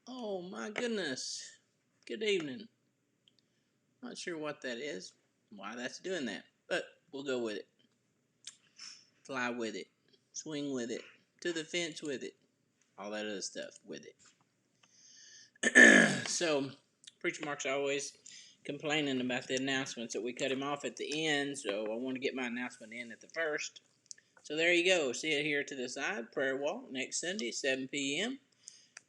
Oh my goodness. Good evening. Not sure what that is, why that's doing that, but we'll go with it. Fly with it. Swing with it. To the fence with it. All that other stuff with it. So, Preacher Mark's always complaining about the announcements that we cut him off at the end, so I want to get my announcement in at the first. So there you go. See it here to the side. Prayer walk next Sunday, 7 p.m.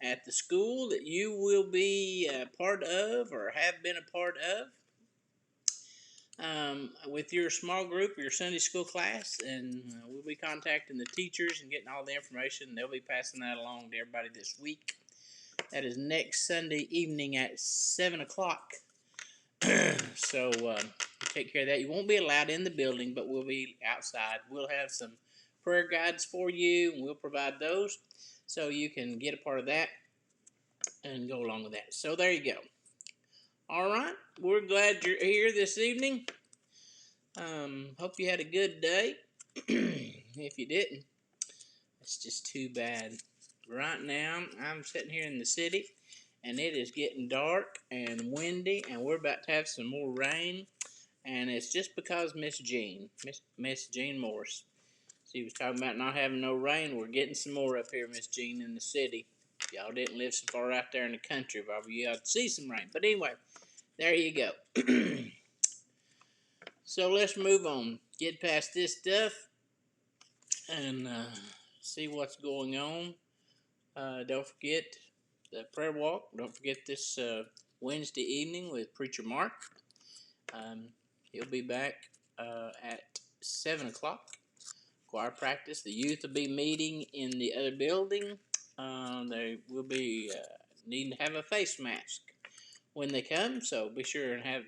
at the school that you will be a part of or have been a part of. With your small group, your Sunday school class, and we'll be contacting the teachers and getting all the information. They'll be passing that along to everybody this week. That is next Sunday evening at 7 o'clock. So take care of that. You won't be allowed in the building, but we'll be outside. We'll have some prayer guides for you, and we'll provide those so you can get a part of that and go along with that. So there you go. All right, we're glad you're here this evening. Hope you had a good day. If you didn't, it's just too bad. Right now, I'm sitting here in the city, and it is getting dark and windy, and we're about to have some more rain. And it's just because Miss Jean Morris, she was talking about not having no rain. We're getting some more up here, Miss Jean, in the city. Y'all didn't live so far out there in the country, probably you ought to see some rain. But anyway, there you go. So let's move on. Get past this stuff and see what's going on. Don't forget the prayer walk. Don't forget this Wednesday evening with Preacher Mark. He'll be back at 7 o'clock. Choir practice. The youth will be meeting in the other building. They will be needing to have a face mask when they come, so be sure and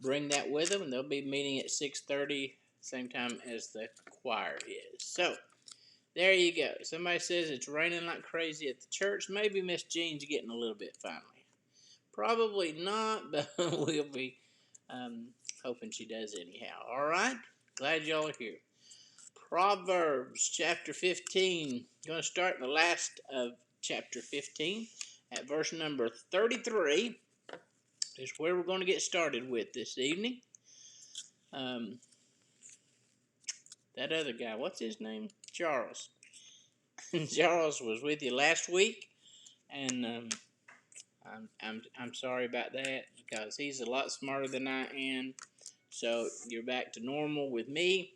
bring that with them. And they'll be meeting at 6:30, same time as the choir is. So there you go. Somebody says it's raining like crazy at the church. Maybe Miss Jean's getting a little bit finally. Probably not, but we'll be hoping she does anyhow. All right? Glad y'all are here. Proverbs chapter 15. Going to start in the last of chapter 15 at verse number 33. Is where we're going to get started with this evening. That other guy, what's his name? Charles. Charles was with you last week, and I'm sorry about that because he's a lot smarter than I am. So you're back to normal with me.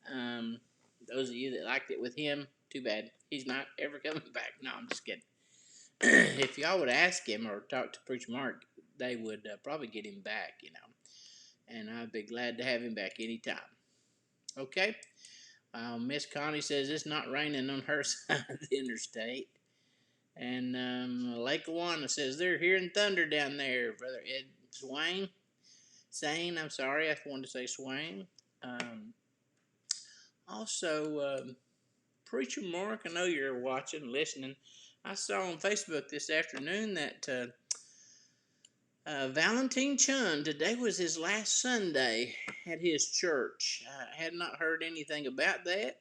Those of you that liked it with him, too bad. He's not ever coming back. No, I'm just kidding. If y'all would ask him or talk to Preacher Mark, they would probably get him back, and I'd be glad to have him back anytime. Okay? Miss Connie says it's not raining on her side of the interstate. And Lake Awana says they're hearing thunder down there, Brother Ed Swain. I'm sorry, I wanted to say Swain. Also, Preacher Mark, I know you're watching, listening. I saw on Facebook this afternoon that Valentine Chun, today was his last Sunday at his church. I had not heard anything about that,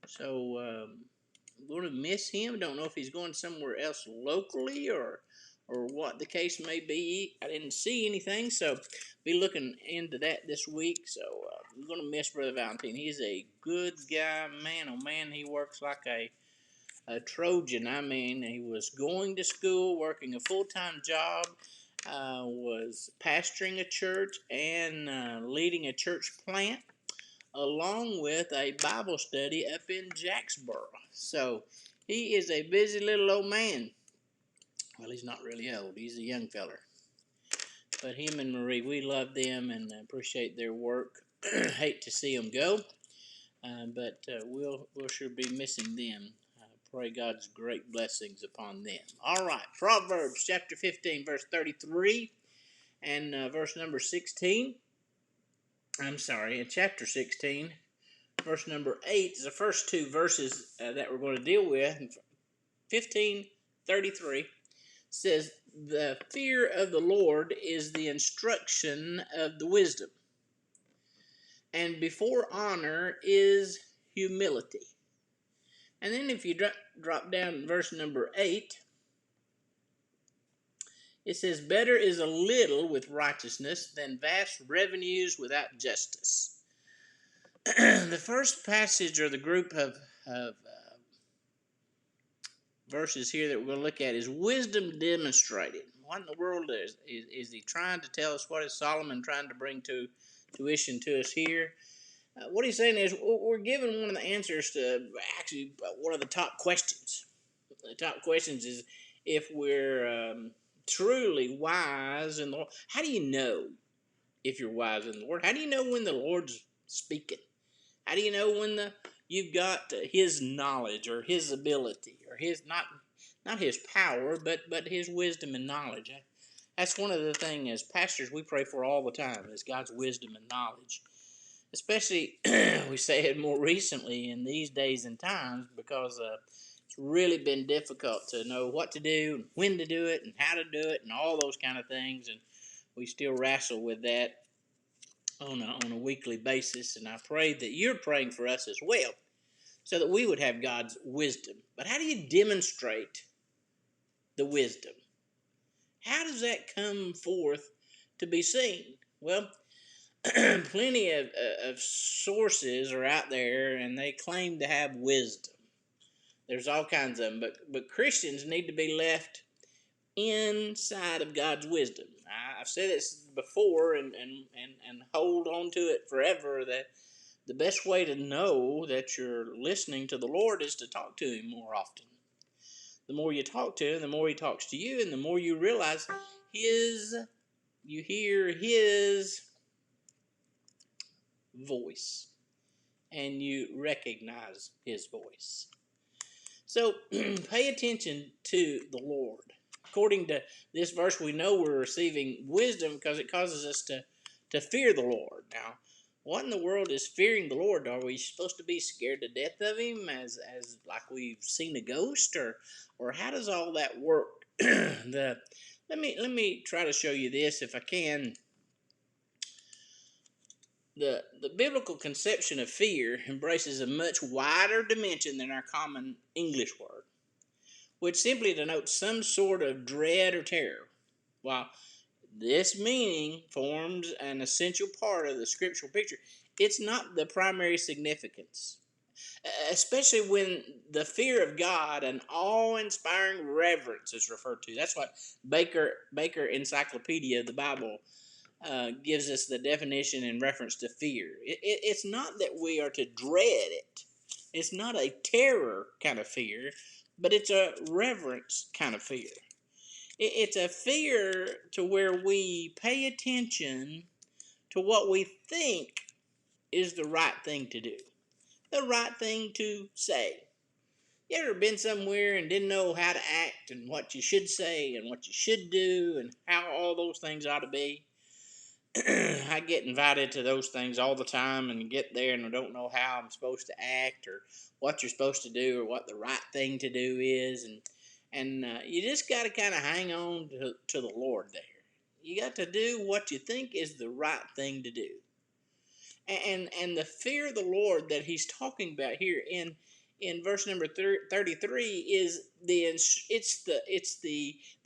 so I'm going to miss him. Don't know if he's going somewhere else locally or what the case may be. I didn't see anything, so be looking into that this week. So I'm going to miss Brother Valentine. He's a good guy, man. Oh man, he works like a Trojan. I mean, he was going to school, working a full-time job, was pastoring a church and leading a church plant, along with a Bible study up in Jacksboro. So he is a busy little old man. Well, he's not really old. He's a young feller. But him and Marie, we love them and appreciate their work. Hate to see them go, but we'll sure be missing them. Pray God's great blessings upon them. All right, Proverbs chapter 15, verse 33 and verse number 16. I'm sorry, in chapter 16, verse number 8 is the first two verses that we're going to deal with. 15:33 says, "The fear of the Lord is the instruction of the wisdom, and before honor is humility." And then if you drop down to verse number 8, It says, better is a little with righteousness than vast revenues without justice. The first passage or the group of verses here that we're going to look at is wisdom demonstrated. What in the world is he trying to tell us? What is Solomon trying to bring to tuition to us here? What he's saying is we're given one of the answers to actually one of the top questions. The top questions is if we're truly wise in the Lord. How do you know if you're wise in the Lord? How do you know when the Lord's speaking? How do you know when you've got His knowledge or His ability or His not His power, but His wisdom and knowledge? That's one of the things as pastors we pray for all the time is God's wisdom and knowledge. Especially we say it more recently in these days and times because it's really been difficult to know what to do and when to do it and how to do it and all those kind of things, and we still wrestle with that on a weekly basis. And I pray that you're praying for us as well so that we would have God's wisdom. But how do you demonstrate the wisdom? How does that come forth to be seen? Well, plenty of sources are out there and they claim to have wisdom. There's all kinds of them, but Christians need to be left inside of God's wisdom. I've said this before and hold on to it forever, that the best way to know that you're listening to the Lord is to talk to Him more often. The more you talk to Him, the more He talks to you, and the more you realize you hear His voice, and you recognize His voice. So pay attention to the Lord. According to this verse, we know we're receiving wisdom because it causes us to fear the Lord. Now, what in the world is fearing the Lord? Are we supposed to be scared to death of Him as like we've seen a ghost, or how does all that work? Let me try to show you this if I can. The biblical conception of fear embraces a much wider dimension than our common English word, which simply denotes some sort of dread or terror. While this meaning forms an essential part of the scriptural picture, it's not the primary significance, especially when the fear of God and awe-inspiring reverence is referred to. That's what Baker Encyclopedia of the Bible gives us the definition in reference to fear. It's not that we are to dread it. It's not a terror kind of fear, but it's a reverence kind of fear. It's a fear to where we pay attention to what we think is the right thing to do, the right thing to say. You ever been somewhere and didn't know how to act and what you should say and what you should do and how all those things ought to be? I get invited to those things all the time and get there and I don't know how I'm supposed to act or what you're supposed to do or what the right thing to do is, and you just got to kind of hang on to the Lord there. You got to do what you think is the right thing to do, and the fear of the Lord that He's talking about here in verse number 33 is the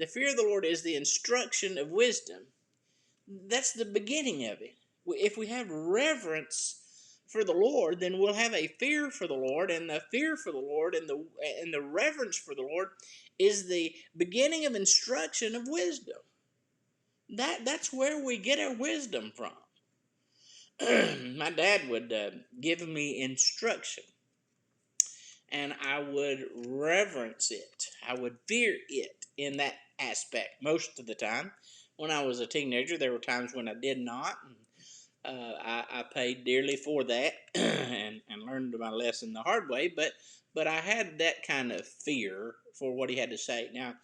fear of the Lord is the instruction of wisdom. That's the beginning of it. If we have reverence for the Lord, then we'll have a fear for the Lord, and the fear for the Lord and the reverence for the Lord is the beginning of instruction of wisdom. That's where we get our wisdom from. My dad would give me instruction, and I would reverence it. I would fear it in that aspect most of the time. When I was a teenager, there were times when I did not. I paid dearly for that and learned my lesson the hard way, but I had that kind of fear for what he had to say. Now,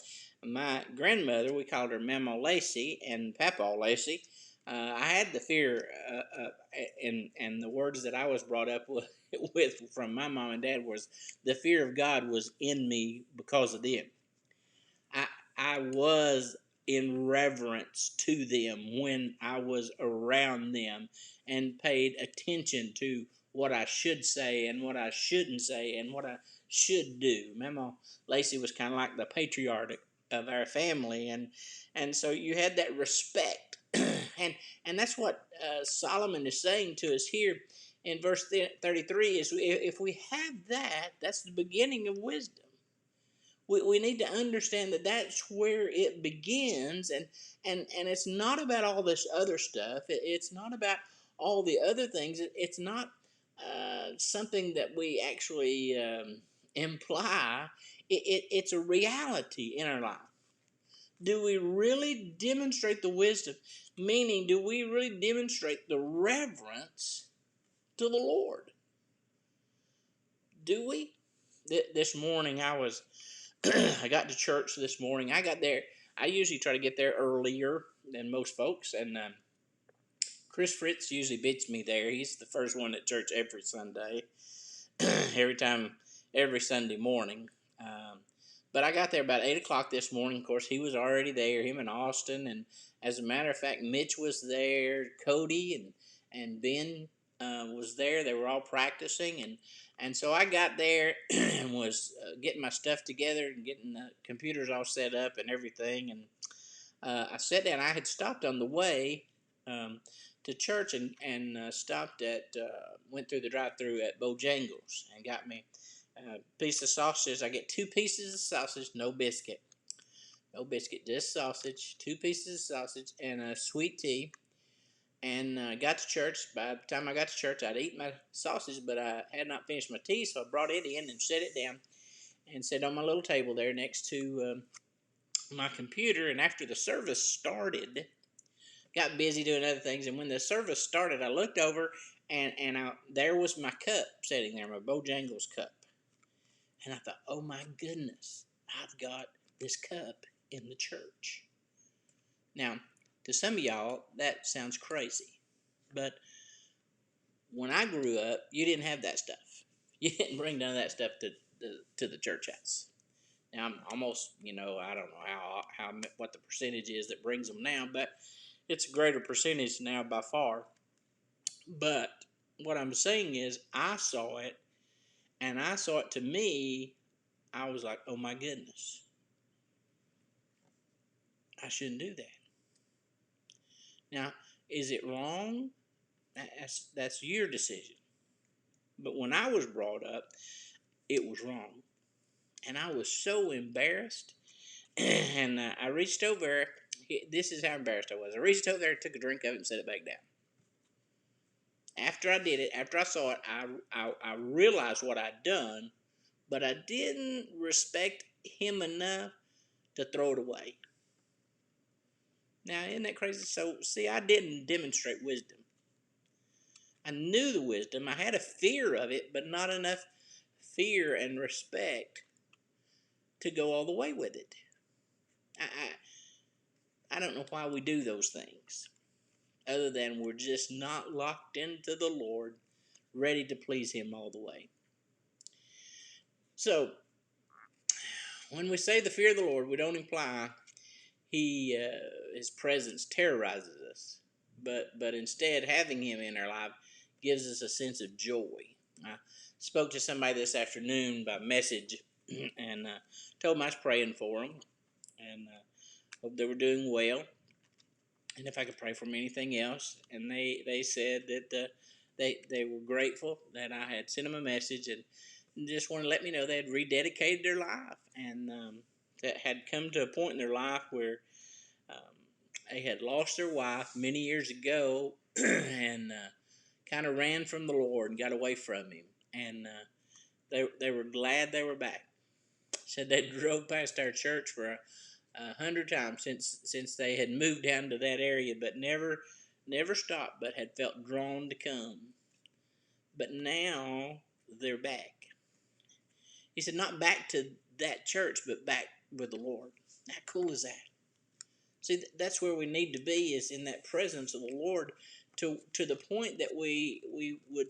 my grandmother, we called her Mama Lacey and Papa Lacey. I had the fear, and the words that I was brought up with from my mom and dad was the fear of God was in me because of them. I was in reverence to them when I was around them and paid attention to what I should say and what I shouldn't say and what I should do. Mama Lacey was kind of like the patriarch of our family, and so you had that respect, and that's what Solomon is saying to us here in verse 33 is if we have that, that's the beginning of wisdom. We need to understand that that's where it begins, and it's not about all this other stuff. It's not about all the other things. It's not something that we actually imply. It's a reality in our life. Do we really demonstrate the wisdom? Meaning, do we really demonstrate the reverence to the Lord? Do we? This morning I got to church this morning. I got there. I usually try to get there earlier than most folks, and Chris Fritz usually beats me there. He's the first one at church every Sunday, every Sunday morning. Um, but I got there about 8 o'clock this morning. Of course, he was already there. Him and Austin, and as a matter of fact, Mitch was there. Cody and Ben was there. They were all practicing, and so I got there and was getting my stuff together and getting the computers all set up and everything. And I sat down. I had stopped on the way to church and stopped went through the drive-through at Bojangles and got me a piece of sausage. I get 2 pieces of sausage, no biscuit. No biscuit, just sausage, 2 pieces of sausage, and a sweet tea. And got to church. By the time I got to church, I'd eaten my sausage, but I had not finished my tea, so I brought it in and set it down and sat on my little table there next to my computer. And after the service started, got busy doing other things. And when the service started, I looked over, and there was my cup sitting there, my Bojangles cup. And I thought, oh my goodness, I've got this cup in the church. Now, to some of y'all, that sounds crazy. But when I grew up, you didn't have that stuff. You didn't bring none of that stuff to the church house. Now, I'm almost, I don't know how what the percentage is that brings them now, but it's a greater percentage now by far. But what I'm saying is, I saw it, and I saw it to me. I was like, oh my goodness, I shouldn't do that. Now, is it wrong? That's your decision. But when I was brought up, it was wrong. And I was so embarrassed. And I reached over. This is how embarrassed I was. I reached over there, took a drink of it, and set it back down. After I did it, after I saw it, I realized what I'd done, but I didn't respect him enough to throw it away. Now, isn't that crazy? So, see, I didn't demonstrate wisdom. I knew the wisdom. I had a fear of it, but not enough fear and respect to go all the way with it. I don't know why we do those things, other than we're just not locked into the Lord, ready to please Him all the way. So, when we say the fear of the Lord, we don't imply His presence terrorizes us, but instead having Him in our life gives us a sense of joy. I spoke to somebody this afternoon by message and told them I was praying for them and hope they were doing well, and if I could pray for them anything else. And they said that they were grateful that I had sent them a message and just wanted to let me know they had rededicated their life and that had come to a point in their life where they had lost their wife many years ago and kind of ran from the Lord and got away from Him. And they were glad they were back. Said they drove past our church for 100 times since they had moved down to that area, but never stopped, but had felt drawn to come. But now they're back. He said, not back to that church, but back with the Lord. How cool is that? See, that's where we need to be, is in that presence of the Lord, to the point that we would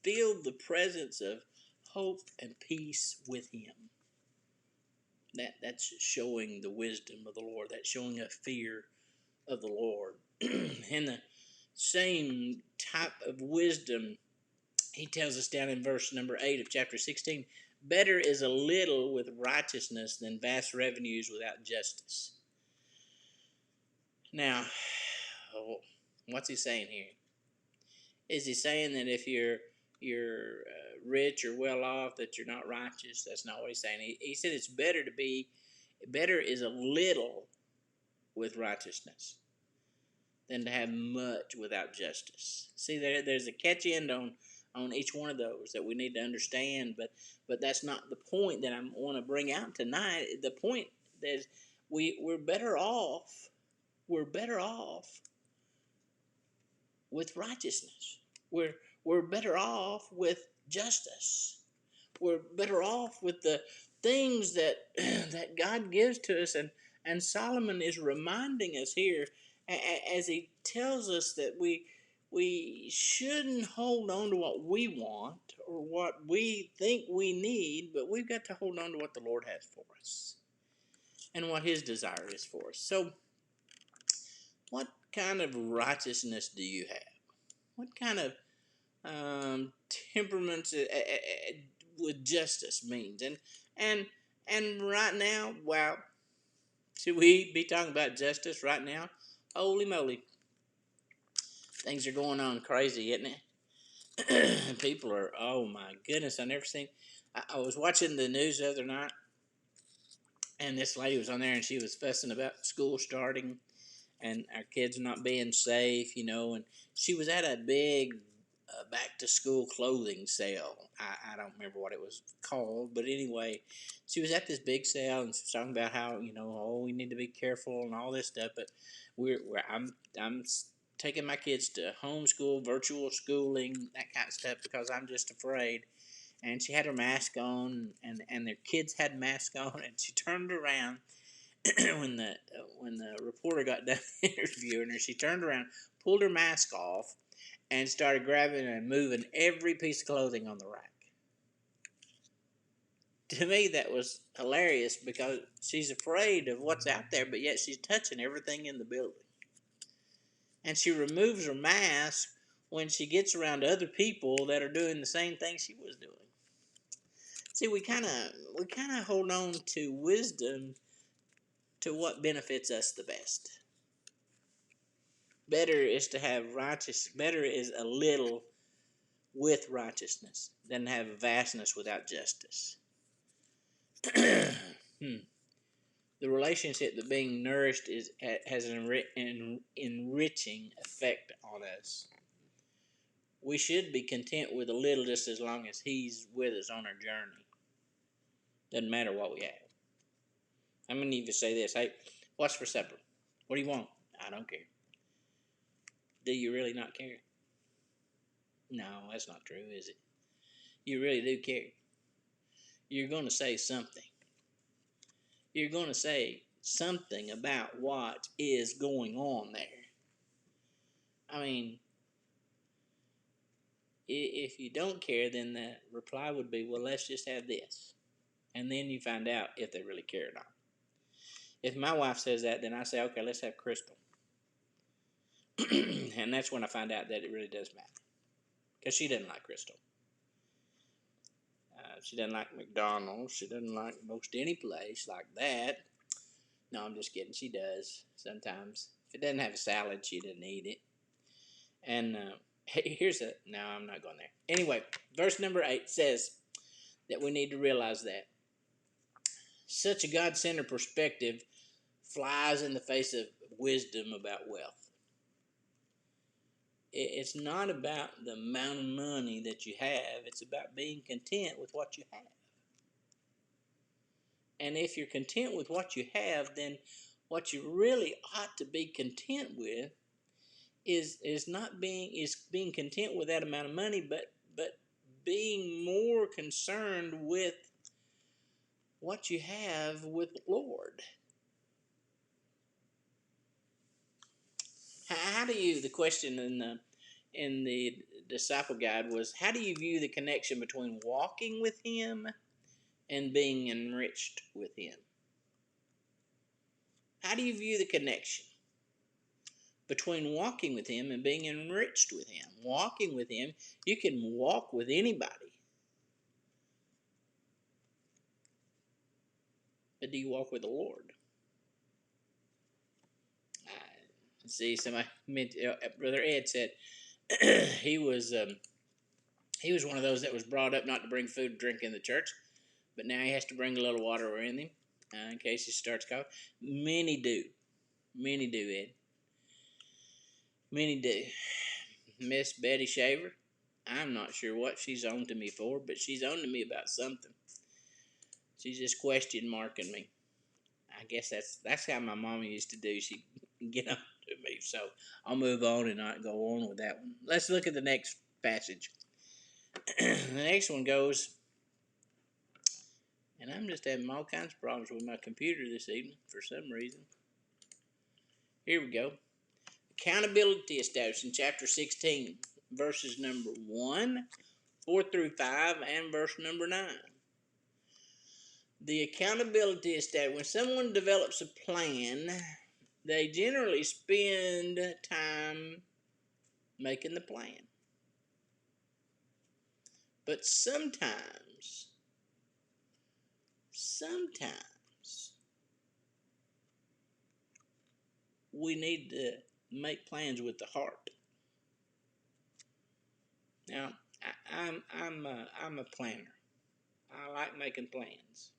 feel the presence of hope and peace with Him. That's showing the wisdom of the Lord. That's showing a fear of the Lord. And the same type of wisdom, He tells us down in verse number 8 of chapter 16, Better is a little with righteousness than vast revenues without justice. Now, what's he saying here? Is he saying that if you're rich or well off that you're not righteous? That's not what he's saying. He said it's better is a little with righteousness than to have much without justice. See, there's a catch end on each one of those that we need to understand, but that's not the point that I want to bring out tonight. The point is we're better off. We're better off with righteousness. We're we're better off with justice. We're better off with the things that that God gives to us, and Solomon is reminding us here as he tells us that we shouldn't hold on to what we want or what we think we need, but we've got to hold on to what the Lord has for us and what his desire is for us. So what kind of righteousness do you have? What kind of temperaments with justice means? And and right now, wow, should we be talking about justice right now? Holy moly, things are going on crazy, isn't it? People are, oh my goodness, I never seen. I was watching the news the other night, and this lady was on there, and she was fussing about school starting and our kids not being safe, and she was at a big back to school clothing sale. I don't remember what it was called, but anyway, she was at this big sale and she was talking about how oh, we need to be careful and all this stuff. But I'm taking my kids to homeschool, virtual schooling, that kind of stuff because I'm just afraid. And she had her mask on, and their kids had masks on, and she turned around when the reporter got done interviewing her. She turned around, pulled her mask off, and started grabbing and moving every piece of clothing on the rack. To me, that was hilarious because she's afraid of what's out there, but yet she's touching everything in the building. And she removes her mask when she gets around other people that are doing the same thing she was doing. See, we kind of hold on to wisdom to what benefits us the best. Better is to have righteous. Better is a little with righteousness than have vastness without justice. The relationship that being nourished has an enriching effect on us. We should be content with a little just as long as he's with us on our journey. Doesn't matter what we have. How many of you say this? Hey, what's for supper? What do you want? I don't care. Do you really not care? No, that's not true, is it? You really do care. You're going to say something. You're going to say something about what is going on there. I mean, if you don't care, then the reply would be, well, let's just have this. And then you find out if they really care or not. If my wife says that, then I say, okay, let's have Crystal. And that's when I find out that it really does matter. Because she doesn't like Crystal. She doesn't like McDonald's. She doesn't like most any place like that. No, I'm just kidding. She does sometimes. If it doesn't have a salad, she doesn't eat it. And here's a... No, I'm not going there. Anyway, verse number 8 says that we need to realize that such a God-centered perspective flies in the face of wisdom about wealth. It's not about the amount of money that you have. It's about being content with what you have. And if you're content with what you have, then what you really ought to be content with is being content with that amount of money, but being more concerned with what you have with the Lord. How do you? The question in the disciple guide was, how do you view the connection between walking with Him and being enriched with Him? How do you view the connection between walking with Him and being enriched with Him? Walking with Him, you can walk with anybody. do you walk with the Lord? See, somebody, Brother Ed said he was one of those that was brought up not to bring food and drink in the church, but now he has to bring a little water with him in case he starts coughing. Many do, Ed. Many do. Miss Betty Shaver, I'm not sure what she's on to me for, but she's on to me about something. She's just question marking me. I guess that's how my mama used to do. She'd get on to me. So I'll move on and not go on with that one. Let's look at the next passage. The next one goes, and I'm just having all kinds of problems with my computer this evening for some reason. Here we go. Accountability established in chapter 16, verses number 1, 4 through 5, and verse number 9. The accountability established. When someone develops a plan, they generally spend time making the plan. But sometimes we need to make plans with the heart. Now, I'm a planner. I like making plans.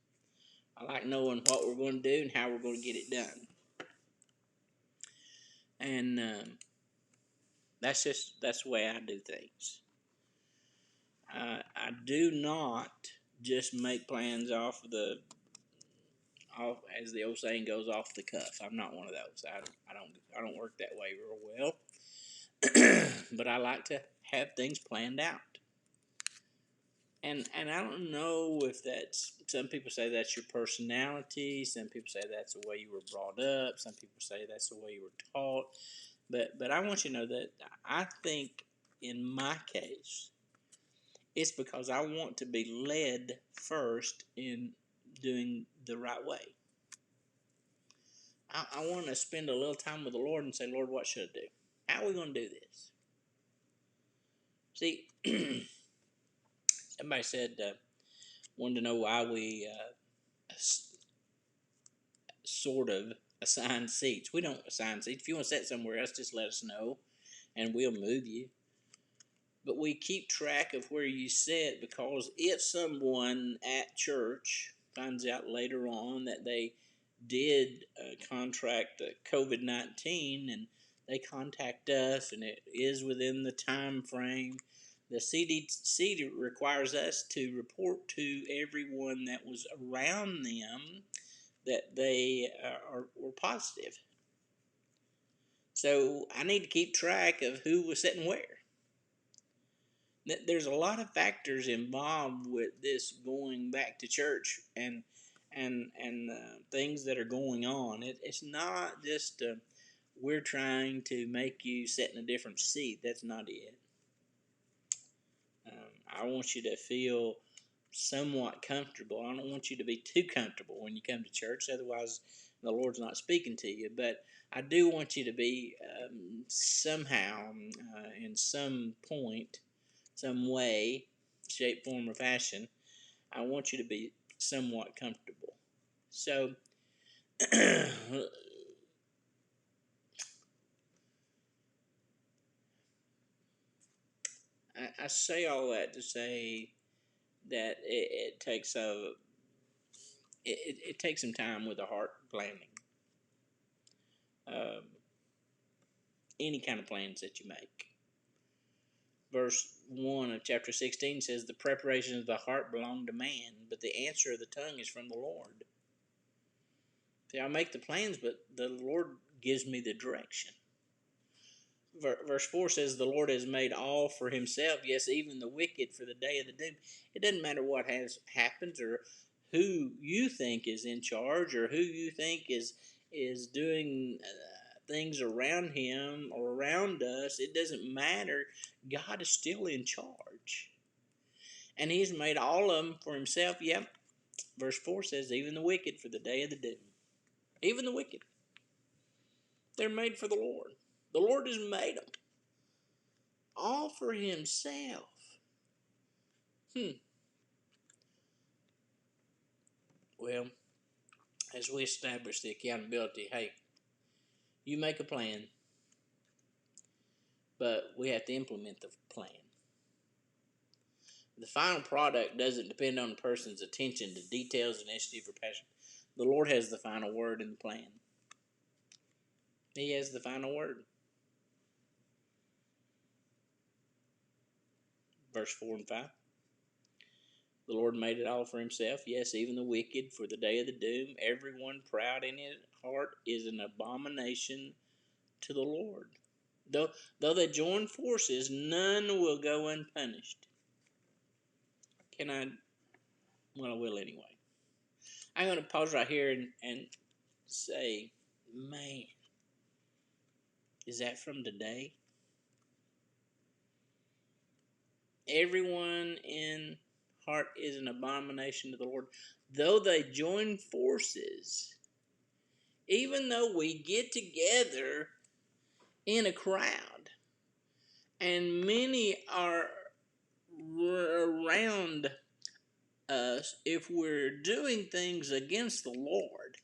I like knowing what we're going to do and how we're going to get it done. And that's the way I do things. I do not just make plans off, as the old saying goes, off the cuff. I'm not one of those. I don't work that way real well. But I like to have things planned out. And I don't know if that's, some people say that's your personality, some people say that's the way you were brought up, some people say that's the way you were taught. But I want you to know that I think in my case, it's because I want to be led first in doing the right way. I want to spend a little time with the Lord and say, Lord, what should I do? How are we going to do this? See, somebody said, wanted to know why we sort of assign seats. We don't assign seats. If you want to sit somewhere else, just let us know, and we'll move you. But we keep track of where you sit, because if someone at church finds out later on that they did contract COVID-19 and they contact us and it is within the time frame, the CDC requires us to report to everyone that was around them that they were positive. So I need to keep track of who was sitting where. There's a lot of factors involved with this going back to church and things that are going on. It's not just we're trying to make you sit in a different seat. That's not it. I want you to feel somewhat comfortable. I don't want you to be too comfortable when you come to church. Otherwise, the Lord's not speaking to you. But I do want you to be somehow, in some point, some way, shape, form, or fashion, I want you to be somewhat comfortable. So, I say all that to say that it takes it takes some time with the heart planning. Any kind of plans that you make. Verse 1 of chapter 16 says, the preparation of the heart belong to man, but the answer of the tongue is from the Lord. See, I make the plans, but the Lord gives me the direction. Verse 4 says, the Lord has made all for himself, yes, even the wicked for the day of the doom. It doesn't matter what happens or who you think is in charge or who you think is doing things around him or around us. It doesn't matter. God is still in charge. And he's made all of them for himself. Yep. Verse 4 says, even the wicked for the day of the doom. Even the wicked. They're made for the Lord. The Lord has made them all for himself. Well, as we establish the accountability, hey, you make a plan, but we have to implement the plan. The final product doesn't depend on the person's attention to details, initiative, or passion. The Lord has the final word in the plan. He has the final word. Verse 4 and 5. The Lord made it all for himself, yes, even the wicked, for the day of the doom. Everyone proud in his heart is an abomination to the Lord. Though they join forces, none will go unpunished. Can I? Well, I will anyway. I'm going to pause right here and say, man, is that from today? Everyone in heart is an abomination to the Lord. Though they join forces, even though we get together in a crowd and many are around us, if we're doing things against the Lord,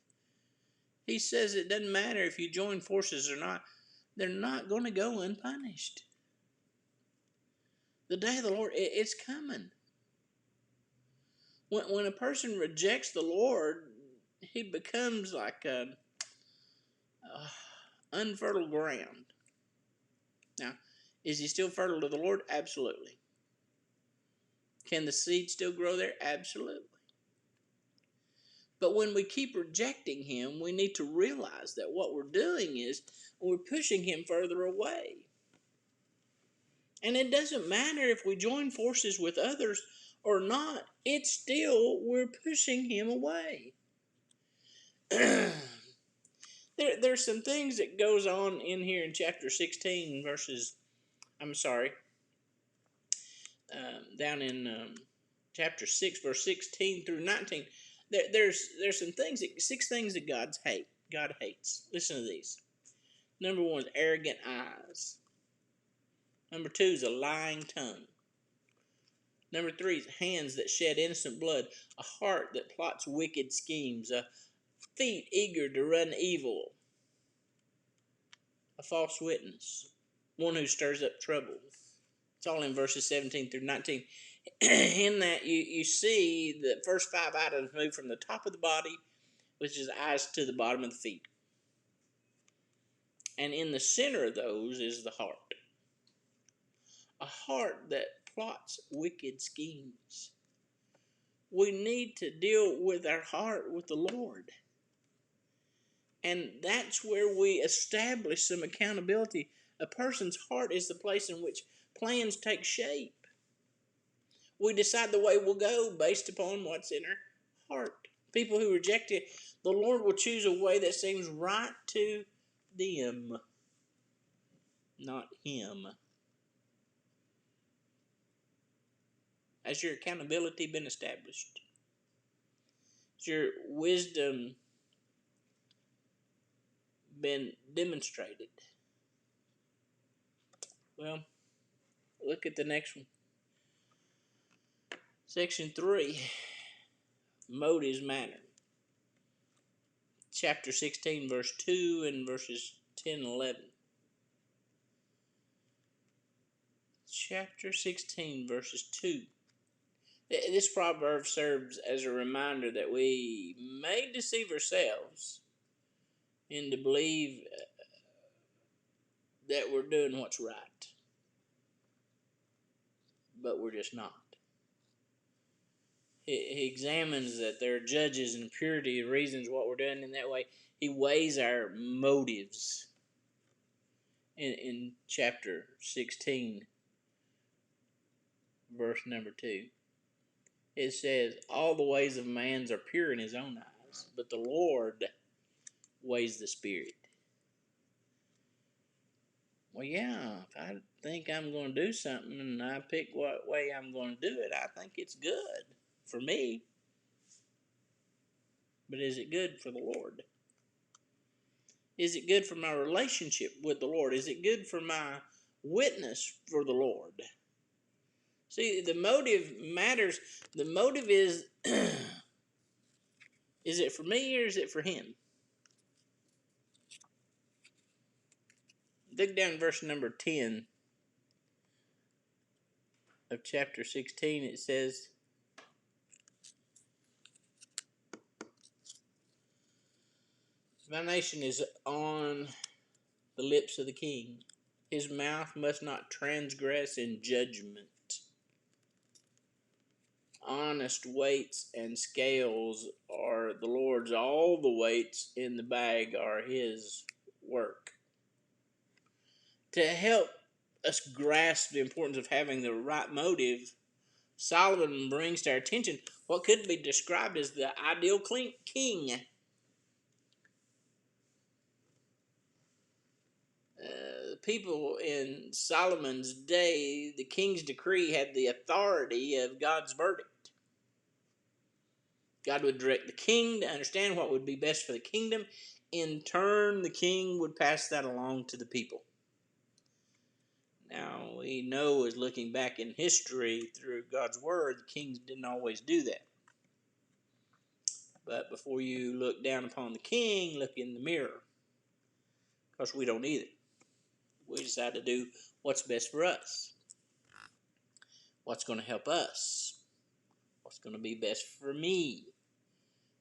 he says it doesn't matter if you join forces or not, they're not going to go unpunished. The day of the Lord, it's coming. When a person rejects the Lord, he becomes like unfertile ground. Now, is he still fertile to the Lord? Absolutely. Can the seed still grow there? Absolutely. But when we keep rejecting him, we need to realize that what we're doing is we're pushing him further away. And it doesn't matter if we join forces with others or not, it's still we're pushing him away. There's some things that goes on in here in chapter 16 down in chapter 6 verse 16 through 19. There's some things, 6 things that God hates. Listen to these. Number 1 is arrogant eyes. Number 2 is a lying tongue. Number 3 is hands that shed innocent blood, a heart that plots wicked schemes, a feet eager to run evil, a false witness, one who stirs up trouble. It's all in verses 17 through 19. In that, you see the first 5 items move from the top of the body, which is eyes, to the bottom of the feet. And in the center of those is the heart. A heart that plots wicked schemes. We need to deal with our heart with the Lord. And that's where we establish some accountability. A person's heart is the place in which plans take shape. We decide the way we'll go based upon what's in our heart. People who reject it, the Lord will choose a way that seems right to them, not him. Has your accountability been established? Has your wisdom been demonstrated? Well, look at the next one. Section 3, motives matter. Chapter 16, verse 2 and verses 10 and 11. Chapter 16, verses 2. This proverb serves as a reminder that we may deceive ourselves into believe that we're doing what's right, but we're just not. He examines that there are judges and purity reasons what we're doing in that way. He weighs our motives in chapter 16, verse number 2. It says, all the ways of man's are pure in his own eyes, but the Lord weighs the spirit. Well, yeah, if I think I'm going to do something and I pick what way I'm going to do it, I think it's good for me. But is it good for the Lord? Is it good for my relationship with the Lord? Is it good for my witness for the Lord? See, the motive matters. The motive is Is it for me or is it for him? Look down verse number 10 of chapter 16. It says, "My nation is on the lips of the king. His mouth must not transgress in judgment. Honest weights and scales are the Lord's. All the weights in the bag are his work." To help us grasp the importance of having the right motive, Solomon brings to our attention what could be described as the ideal king. People in Solomon's day, the king's decree had the authority of God's verdict. God would direct the king to understand what would be best for the kingdom. In turn, the king would pass that along to the people. Now, we know, as looking back in history through God's word, the kings didn't always do that. But before you look down upon the king, look in the mirror. Because we don't either. We decide to do what's best for us. What's going to help us. What's going to be best for me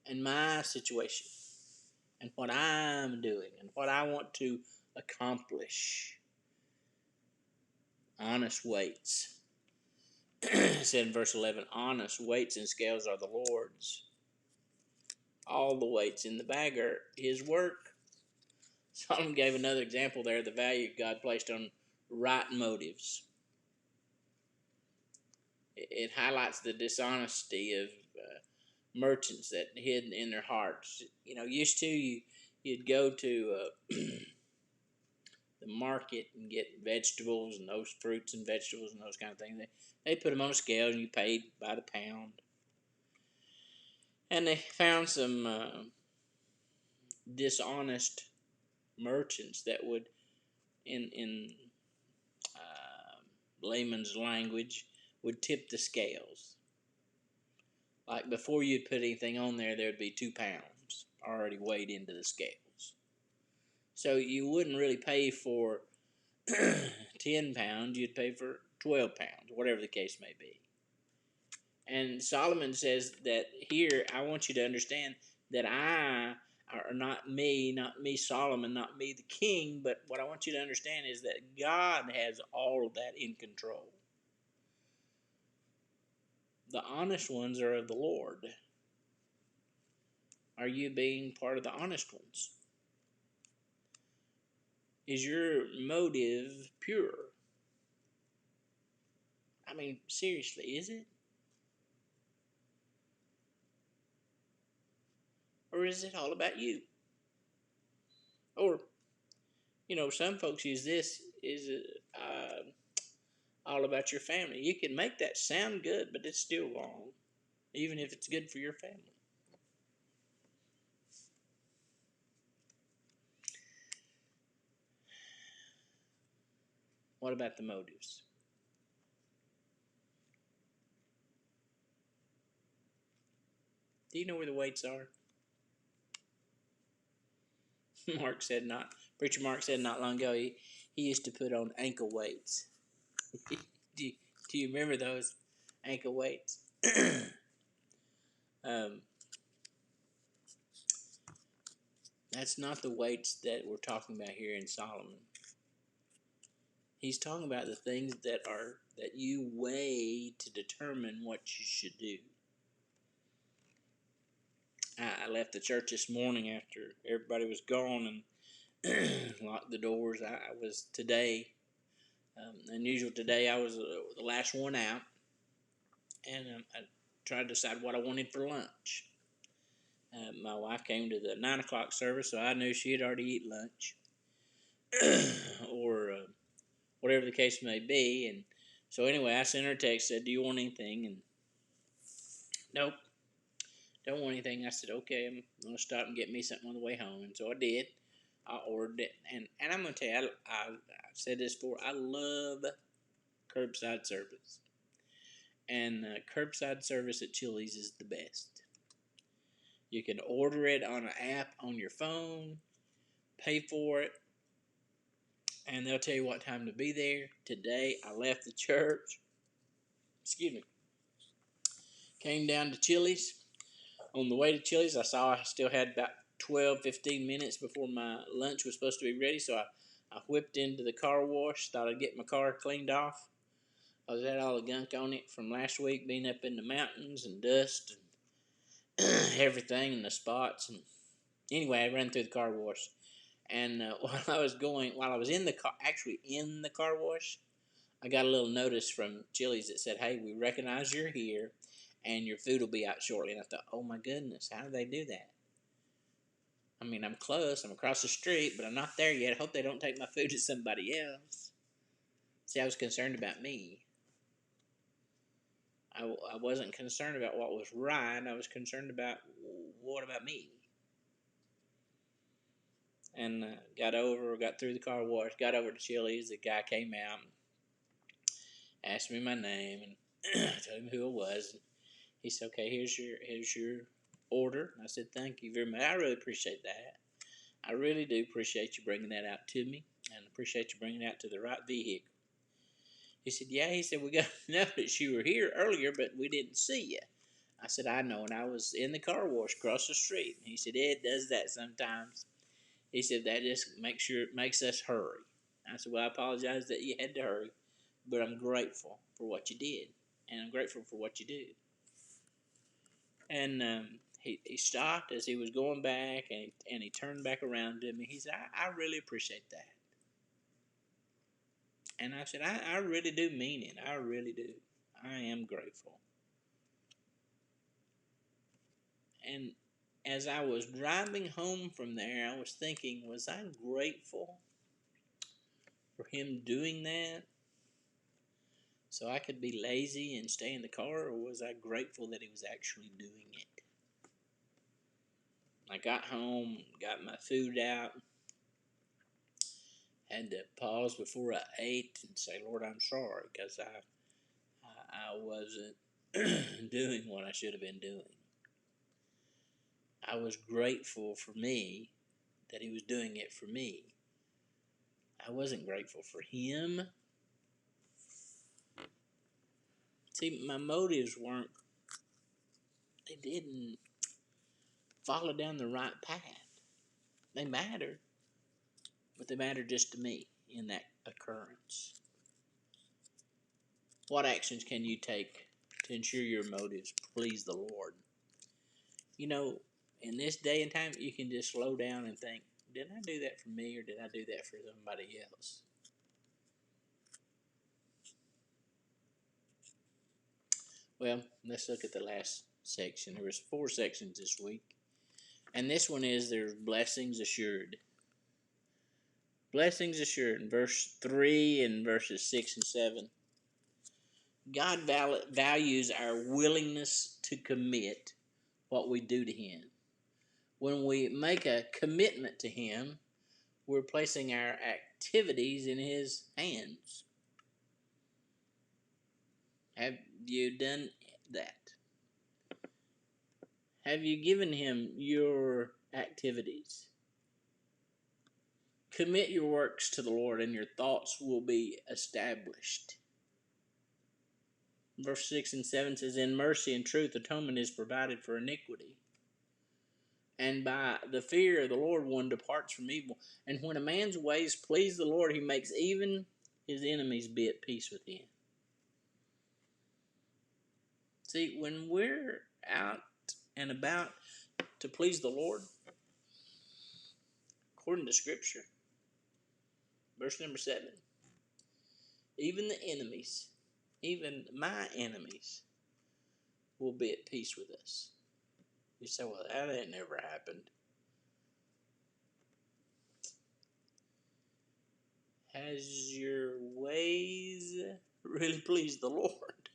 and my situation. And what I'm doing. And what I want to accomplish. Honest weights. It said in verse 11, honest weights and scales are the Lord's. All the weights in the bag are his work. Solomon gave another example there of the value God placed on right motives. It highlights the dishonesty of merchants that hid in their hearts. Used to you'd go to the market and get vegetables and those fruits and vegetables and those kind of things. They put them on a scale and you paid by the pound. And they found some dishonest merchants that would, in layman's language, would tip the scales. Like before you'd put anything on there, there'd be 2 pounds already weighed into the scales. So you wouldn't really pay for 10 pounds, you'd pay for 12 pounds, whatever the case may be. And Solomon says that here, I want you to understand that not me, Solomon, not me, the king, but what I want you to understand is that God has all of that in control. The honest ones are of the Lord. Are you being part of the honest ones? Is your motive pure? I mean, seriously, is it? Or is it all about you? Or, some folks use this is all about your family. You can make that sound good, but it's still wrong, even if it's good for your family. What about the motives? Do you know where the weights are? Preacher Mark said not long ago, he used to put on ankle weights. do, do you remember those ankle weights? That's not the weights that we're talking about here in Solomon. He's talking about the things that you weigh to determine what you should do. I left the church this morning after everybody was gone and locked the doors. I was today, unusual today, I was the last one out, and I tried to decide what I wanted for lunch. My wife came to the 9 o'clock service, so I knew she had already eaten lunch, or whatever the case may be. And so anyway, I sent her a text, said, "Do you want anything?" And nope, don't want anything. I said, "Okay, I'm going to stop and get me something on the way home." And so I did. I ordered it. And I'm going to tell you, I've said this before, I love curbside service. And curbside service at Chili's is the best. You can order it on an app on your phone, pay for it, and they'll tell you what time to be there. Today, I left the church, came down to Chili's. On the way to Chili's, I saw I still had about 12, 15 minutes before my lunch was supposed to be ready, so I whipped into the car wash, thought I'd get my car cleaned off. I was had all the gunk on it from last week, being up in the mountains and dust and everything and the spots. And anyway, I ran through the car wash, and while I was in the car, actually in the car wash, I got a little notice from Chili's that said, "Hey, we recognize you're here, and your food will be out shortly." And I thought, "Oh my goodness, how do they do that?" I mean, I'm close. I'm across the street, but I'm not there yet. I hope they don't take my food to somebody else. See, I was concerned about me. I wasn't concerned about what was right. I was concerned about, what about me? And got through the car wash, got over to Chili's. The guy came out and asked me my name, and I told him who it was. He said, "Okay, here's your order." I said, "Thank you very much. I really appreciate that. I really do appreciate you bringing that out to me, and appreciate you bringing it out to the right vehicle." He said, "Yeah." He said, "We got notice you were here earlier, but we didn't see you." I said, "I know, and I was in the car wash across the street." He said, "It does that sometimes." He said, "That just makes us hurry." I said, "Well, I apologize that you had to hurry, but I'm grateful for what you did, and I'm grateful for what you do." And he stopped as he was going back, and he turned back around to me. He said, I really appreciate that." And I said, I really do mean it. I really do. I am grateful. And as I was driving home from there, I was thinking, was I grateful for him doing that so I could be lazy and stay in the car, or was I grateful that he was actually doing it? I got home, got my food out, had to pause before I ate and say, "Lord, I'm sorry," because I wasn't doing what I should have been doing. I was grateful for me that he was doing it for me. I wasn't grateful for him. See, my motives they didn't follow down the right path. They mattered, but they mattered just to me in that occurrence. What actions can you take to ensure your motives please the Lord? You know, in this day and time, you can just slow down and think, did I do that for me, or did I do that for somebody else? Well, let's look at the last section. There was 4 sections this week. And this one is, there's blessings assured. Blessings assured in verse 3 and verses 6 and 7. God values our willingness to commit what we do to Him. When we make a commitment to Him, we're placing our activities in His hands. Have you done that? Have you given Him your activities? Commit your works to the Lord, and your thoughts will be established. Verse 6 and 7 says, "In mercy and truth atonement is provided for iniquity. And by the fear of the Lord one departs from evil. And when a man's ways please the Lord, he makes even his enemies be at peace with him." See, when we're out and about to please the Lord, according to Scripture, verse number 7, even the enemies, even my enemies, will be at peace with us. You say, "Well, that ain't never happened." Has your ways really pleased the Lord?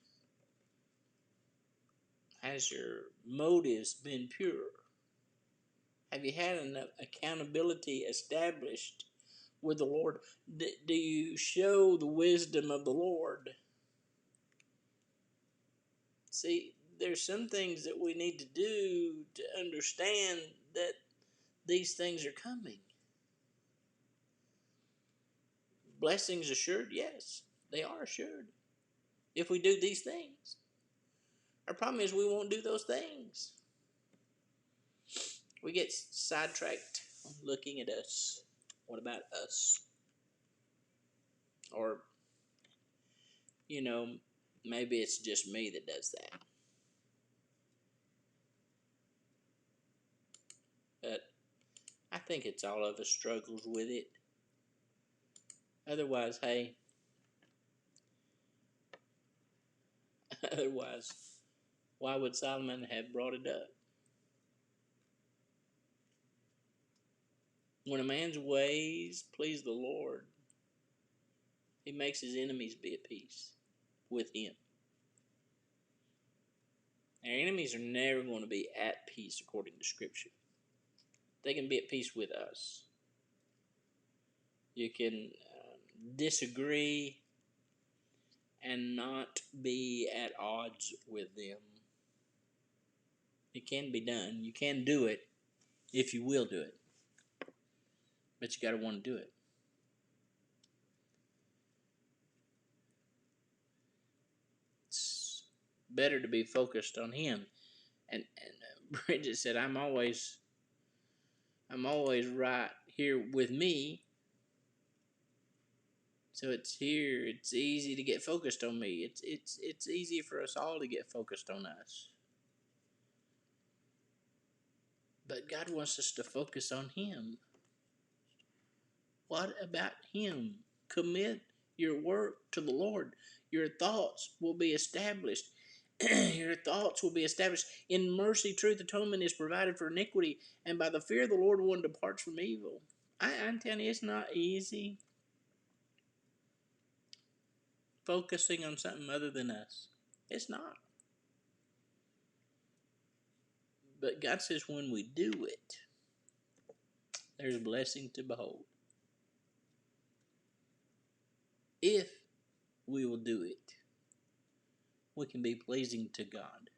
Has your motives been pure? Have you had enough accountability established with the Lord? Do you show the wisdom of the Lord? See, there's some things that we need to do to understand that these things are coming. Blessings assured, yes, they are assured if we do these things. Our problem is we won't do those things. We get sidetracked looking at us. What about us? Or, you know, maybe it's just me that does that. But I think it's all of us struggles with it. Otherwise, hey, otherwise, why would Solomon have brought it up? When a man's ways please the Lord, he makes his enemies be at peace with him. Our enemies are never going to be at peace according to Scripture. They can be at peace with us. You can disagree and not be at odds with them. It can be done. You can do it if you will do it. But you got to want to do it. It's better to be focused on him. And Bridget said, I'm always right here with me. So it's here. It's easy to get focused on me. It's easy for us all to get focused on us. But God wants us to focus on him. What about him? Commit your work to the Lord. Your thoughts will be established. Your thoughts will be established. In mercy, truth, atonement is provided for iniquity, and by the fear of the Lord one departs from evil. I'm telling you, it's not easy focusing on something other than us. It's not. But God says when we do it, there's a blessing to behold. If we will do it, we can be pleasing to God.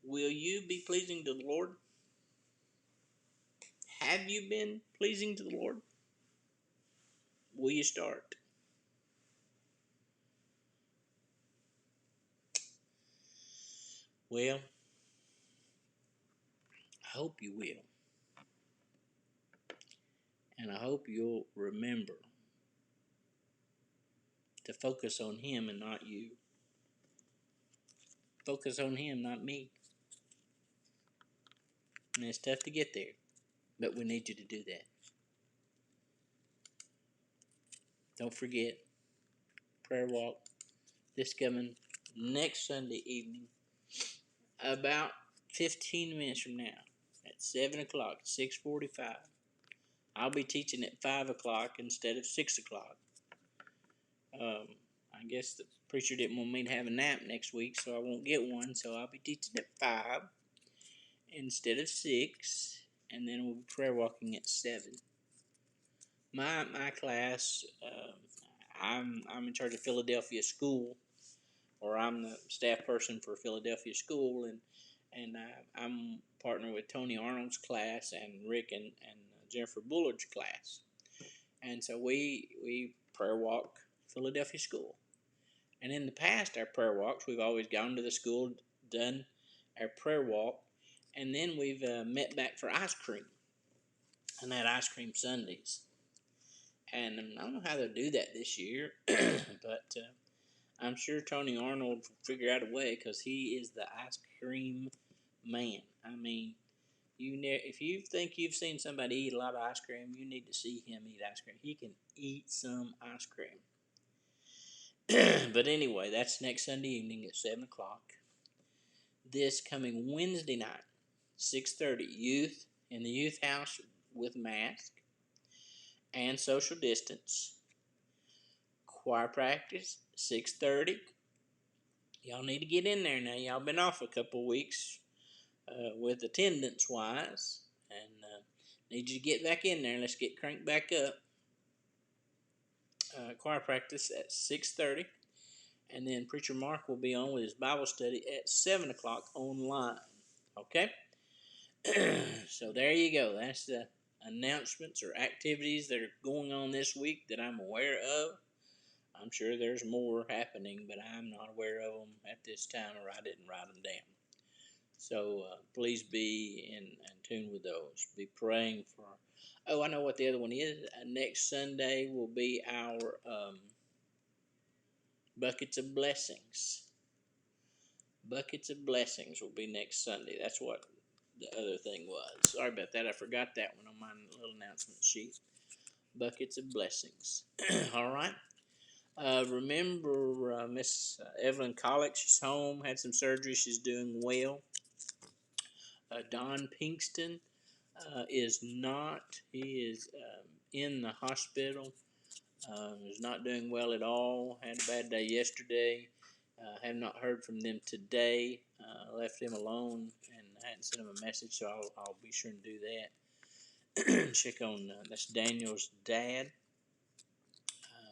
Will you be pleasing to the Lord? Have you been pleasing to the Lord? Will you start? Well, I hope you will. And I hope you'll remember to focus on him and not you. Focus on him, not me. And it's tough to get there, but we need you to do that. Don't forget, prayer walk this coming next Sunday evening, about 15 minutes from now, at 7 o'clock, 6:45. I'll be teaching at 5 o'clock instead of 6 o'clock. I guess the preacher didn't want me to have a nap next week, so I won't get one. So I'll be teaching at 5 instead of 6, and then we'll be prayer walking at 7. My class, I'm in charge of Philadelphia School, or I'm the staff person for Philadelphia School, and I'm partnered with Tony Arnold's class and Rick and Jennifer Bullard's class, and so we prayer walk Philadelphia School. And in the past, our prayer walks, we've always gone to the school, done our prayer walk, and then we've met back for ice cream, and had ice cream Sundays. And I don't know how they'll do that this year, but I'm sure Tony Arnold will figure out a way, because he is the ice cream man. I mean, if you think you've seen somebody eat a lot of ice cream, you need to see him eat ice cream. He can eat some ice cream. But anyway, that's next Sunday evening at 7 o'clock. This coming Wednesday night, 6:30, youth in the youth house with mask and social distance. Choir practice, 6:30. Y'all need to get in there now. Y'all been off a couple of weeks with attendance-wise, and need you to get back in there. Let's get cranked back up. Choir practice at 6:30. And then Preacher Mark will be on with his Bible study at 7 o'clock online. Okay? So there you go. That's the announcements or activities that are going on this week that I'm aware of. I'm sure there's more happening, but I'm not aware of them at this time, or I didn't write them down. So please be in tune with those. Be praying for. Oh, I know what the other one is. Next Sunday will be our Buckets of Blessings. Buckets of Blessings will be next Sunday. That's what the other thing was. Sorry about that. I forgot that one on my little announcement sheet. Buckets of Blessings. All right. Remember Miss Evelyn Collick. She's home. Had some surgery. She's doing well. Don Pinkston is not. He is in the hospital. Is not doing well at all. Had a bad day yesterday. Have not heard from them today. Left him alone and hadn't sent him a message, so I'll be sure to do that. Check on that's Daniel's dad.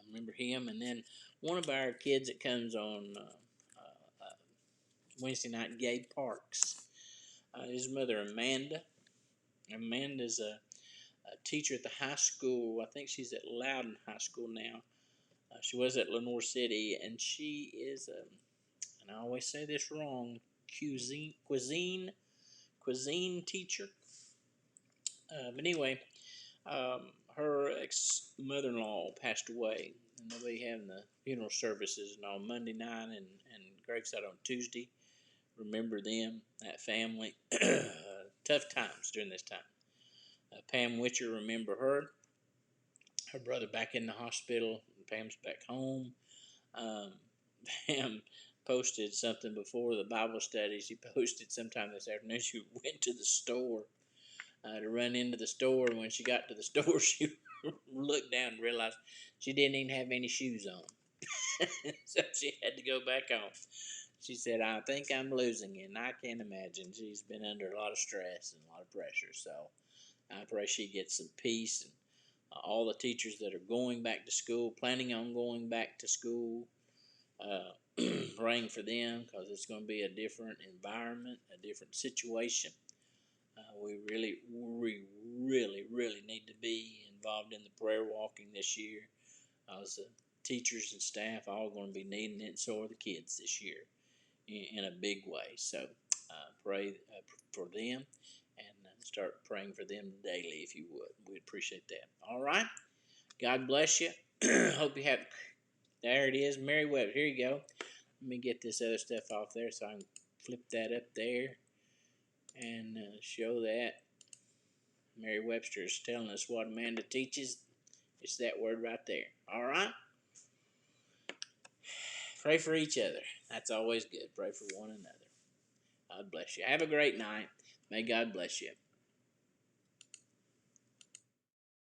Remember him, and then one of our kids that comes on Wednesday night, Gabe Parks. His mother Amanda. Amanda's a teacher at the high school. I think she's at Loudon High School now. She was at Lenore City, and she is, and I always say this wrong, cuisine teacher. But anyway, her ex-mother-in-law passed away, and they'll be having the funeral services on Monday night and graveside on Tuesday. Remember them, that family. Tough times during this time. Pam Witcher, remember her. Her brother back in the hospital. Pam's back home. Pam posted something before the Bible study. She posted sometime this afternoon. She went to the store to run into the store. And when she got to the store, she looked down and realized she didn't even have any shoes on. So she had to go back home. She said, I think I'm losing it. And I can't imagine. She's been under a lot of stress and a lot of pressure. So I pray she gets some peace. And all the teachers that are going back to school, planning on going back to school, praying for them, because it's going to be a different environment, a different situation. We really need to be involved in the prayer walking this year. As the teachers and staff all going to be needing it, and so are the kids this year in a big way. So pray for them, and start praying for them daily if you would. We'd appreciate that. All right. God bless you. Hope you have. There it is, Mary Webster. Here you go. Let me get this other stuff off there so I can flip that up there and show that. Mary Webster is telling us what Amanda teaches. It's that word right there. All right? Pray for each other. That's always good. Pray for one another. God bless you. Have a great night. May God bless you.